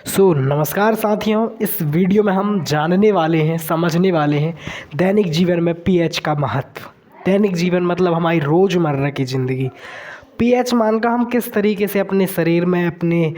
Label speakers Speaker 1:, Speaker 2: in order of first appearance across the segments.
Speaker 1: नमस्कार साथियों, इस वीडियो में हम जानने वाले हैं, समझने वाले हैं दैनिक जीवन में पीएच का महत्व। दैनिक जीवन मतलब हमारी रोज़मर्रा की ज़िंदगी। पीएच मान का हम किस तरीके से अपने शरीर में, अपने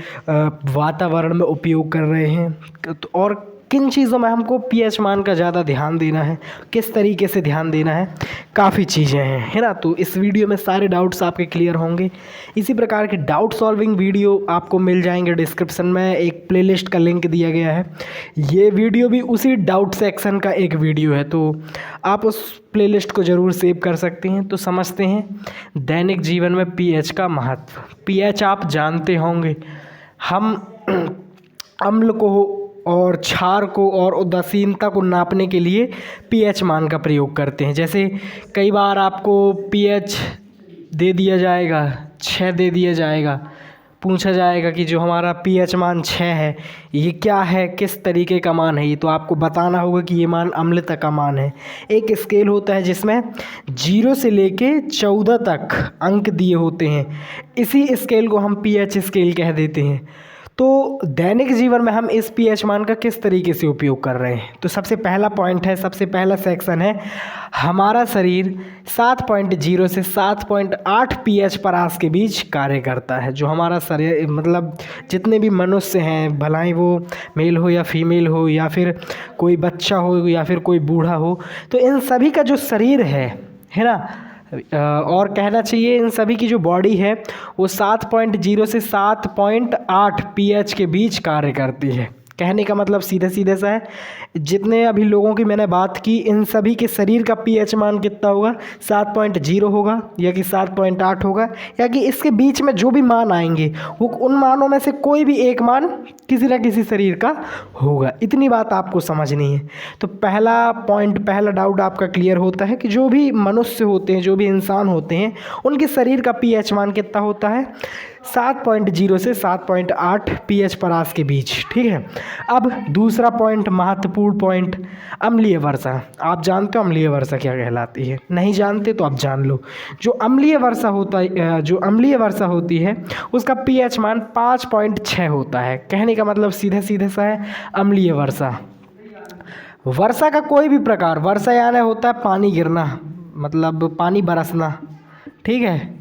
Speaker 1: वातावरण में उपयोग कर रहे हैं और किन चीज़ों में हमको पीएच मान का ज़्यादा ध्यान देना है, किस तरीके से ध्यान देना है, काफ़ी चीज़ें हैं, है ना। तो इस वीडियो में सारे डाउट्स आपके क्लियर होंगे। इसी प्रकार के डाउट सॉल्विंग वीडियो आपको मिल जाएंगे। डिस्क्रिप्शन में एक प्लेलिस्ट का लिंक दिया गया है। ये वीडियो भी उसी डाउट सेक्शन का एक वीडियो है, तो आप उस प्लेलिस्ट को ज़रूर सेव कर सकते हैं। तो समझते हैं दैनिक जीवन में पीएच का महत्व। पीएच आप जानते होंगे, हम अम्ल को और क्षार को और उदासीनता को नापने के लिए पीएच मान का प्रयोग करते हैं। जैसे कई बार आपको पीएच दे दिया जाएगा, 6 दे दिया जाएगा, पूछा जाएगा कि जो हमारा पीएच मान 6 है ये क्या है, किस तरीके का मान है ये, तो आपको बताना होगा कि ये मान अम्लता का मान है। एक स्केल होता है जिसमें 0 से लेके 14 तक अंक दिए होते हैं, इसी स्केल को हम पीएच स्केल कह देते हैं। तो दैनिक जीवन में हम इस पीएच मान का किस तरीके से उपयोग कर रहे हैं, तो सबसे पहला पॉइंट है, सबसे पहला सेक्शन है, हमारा शरीर 7.0 से 7.8 पीएच परास के बीच कार्य करता है। जो हमारा शरीर मतलब जितने भी मनुष्य हैं, भला ही वो मेल हो या फीमेल हो या फिर कोई बच्चा हो या फिर कोई बूढ़ा हो, तो इन सभी का जो शरीर है ना, और कहना चाहिए इन सभी की जो बॉडी है वो 7.0 से 7.8 पीएच के बीच कार्य करती है। कहने का मतलब सीधे सीधे सा है, जितने अभी लोगों की मैंने बात की, इन सभी के शरीर का पीएच मान कितना होगा, 7.0 होगा या कि 7.8 होगा, या कि इसके बीच में जो भी मान आएंगे वो उन मानों में से कोई भी एक मान किसी न किसी शरीर का होगा। इतनी बात आपको समझनी है। तो पहला पॉइंट, पहला डाउट आपका क्लियर होता है कि जो भी मनुष्य होते हैं, जो भी इंसान होते हैं, उनके शरीर का पीएच मान कितना होता है, 7.0 से 7.8 पीएच परास के बीच। ठीक है। अब दूसरा पॉइंट, महत्वपूर्ण पॉइंट, अम्लीय वर्षा। आप जानते हो अम्लीय वर्षा क्या कहलाती है? नहीं जानते तो आप जान लो। जो अम्लीय वर्षा होता है, जो अम्लीय वर्षा होती है उसका पीएच मान 5.6 होता है। कहने का मतलब सीधे सीधे सा है, अम्लीय वर्षा, वर्षा का कोई भी प्रकार, वर्षा यानी होता है पानी गिरना, मतलब पानी बरसना। ठीक है।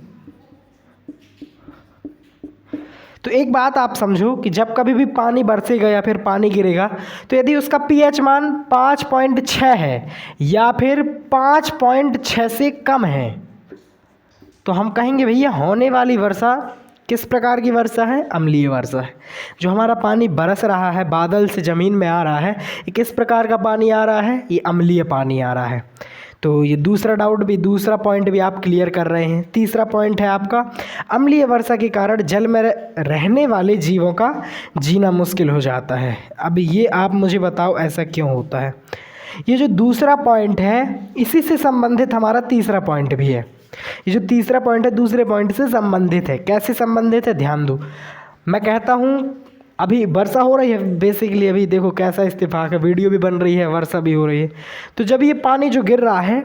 Speaker 1: तो एक बात आप समझो कि जब कभी भी पानी बरसेगा या फिर पानी गिरेगा, तो यदि उसका पीएच मान 5.6 है या फिर 5.6 से कम है, तो हम कहेंगे भैया होने वाली वर्षा किस प्रकार की वर्षा है, अम्लीय वर्षा है। जो हमारा पानी बरस रहा है, बादल से ज़मीन में आ रहा है, ये किस प्रकार का पानी आ रहा है, ये अम्लीय पानी आ रहा है। तो ये दूसरा डाउट भी, दूसरा पॉइंट भी आप क्लियर कर रहे हैं। तीसरा पॉइंट है आपका, अम्लीय वर्षा के कारण जल में रहने वाले जीवों का जीना मुश्किल हो जाता है। अब ये आप मुझे बताओ ऐसा क्यों होता है। ये जो दूसरा पॉइंट है इसी से संबंधित हमारा तीसरा पॉइंट भी है। ये जो तीसरा पॉइंट है दूसरे पॉइंट से संबंधित है। कैसे संबंधित है, ध्यान दो। मैं कहता हूँ अभी वर्षा हो रही है, बेसिकली अभी देखो कैसा इत्तेफाक है, वीडियो भी बन रही है, वर्षा भी हो रही है। तो जब ये पानी जो गिर रहा है,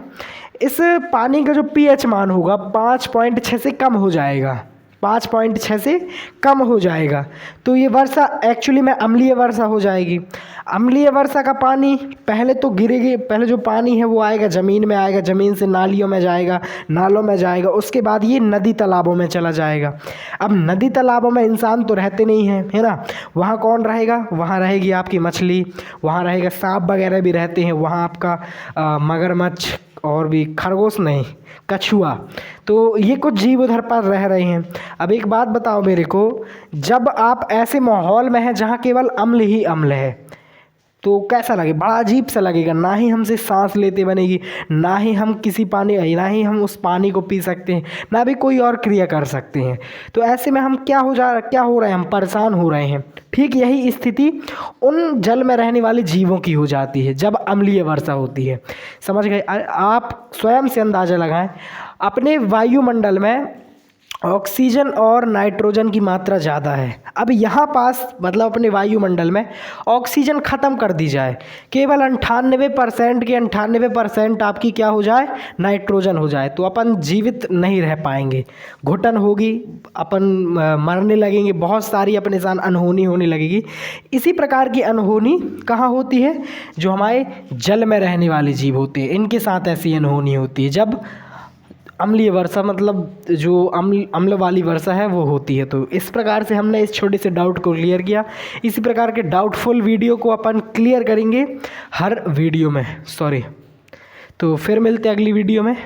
Speaker 1: इस पानी का जो पीएच मान होगा 5.6 से कम हो जाएगा, 5.6 से कम हो जाएगा। तो ये वर्षा एक्चुअली में अम्लीय वर्षा हो जाएगी। अम्लीय वर्षा का पानी पहले तो गिरेगी, पहले जो पानी है वो आएगा ज़मीन में, आएगा ज़मीन से नालियों में जाएगा, नालों में जाएगा, उसके बाद ये नदी तालाबों में चला जाएगा। अब नदी तालाबों में इंसान तो रहते नहीं हैं, है ना। वहाँ कौन रहेगा, वहाँ रहेगी आपकी मछली, वहाँ रहेगा सांप वगैरह भी रहते हैं, वहाँ आपका मगरमच्छ और भी खरगोश नहीं, कछुआ। तो ये कुछ जीव उधर पर रह रहे हैं। अब एक बात बताओ मेरे को, जब आप ऐसे माहौल में हैं जहाँ केवल अम्ल ही अम्ल है, तो कैसा लगे, बड़ा अजीब सा लगेगा। ना ही हमसे सांस लेते बनेगी, ना ही हम किसी पानी, ना ही हम उस पानी को पी सकते हैं, ना भी कोई और क्रिया कर सकते हैं। तो ऐसे में हम क्या हो रहे हैं, हम परेशान हो रहे हैं। ठीक यही स्थिति उन जल में रहने वाले जीवों की हो जाती है जब अम्लीय वर्षा होती है। समझ गए? आप स्वयं से अंदाज़ा लगाएं, अपने वायुमंडल में ऑक्सीजन और नाइट्रोजन की मात्रा ज़्यादा है। अब यहाँ पास मतलब अपने वायुमंडल में ऑक्सीजन ख़त्म कर दी जाए, केवल 98% के 98% आपकी क्या हो जाए, नाइट्रोजन हो जाए, तो अपन जीवित नहीं रह पाएंगे, घुटन होगी, अपन मरने लगेंगे, बहुत सारी अपने साथ अनहोनी होने लगेगी। इसी प्रकार की अनहोनी कहाँ होती है, जो हमारे जल में रहने वाले जीव होते हैं, इनके साथ ऐसी अनहोनी होती है जब अम्लीय वर्षा मतलब जो अम्ल वाली वर्षा है वो होती है। तो इस प्रकार से हमने इस छोटे से डाउट को क्लियर किया। इसी प्रकार के डाउटफुल वीडियो को अपन क्लियर करेंगे हर वीडियो में। तो फिर मिलते हैं अगली वीडियो में।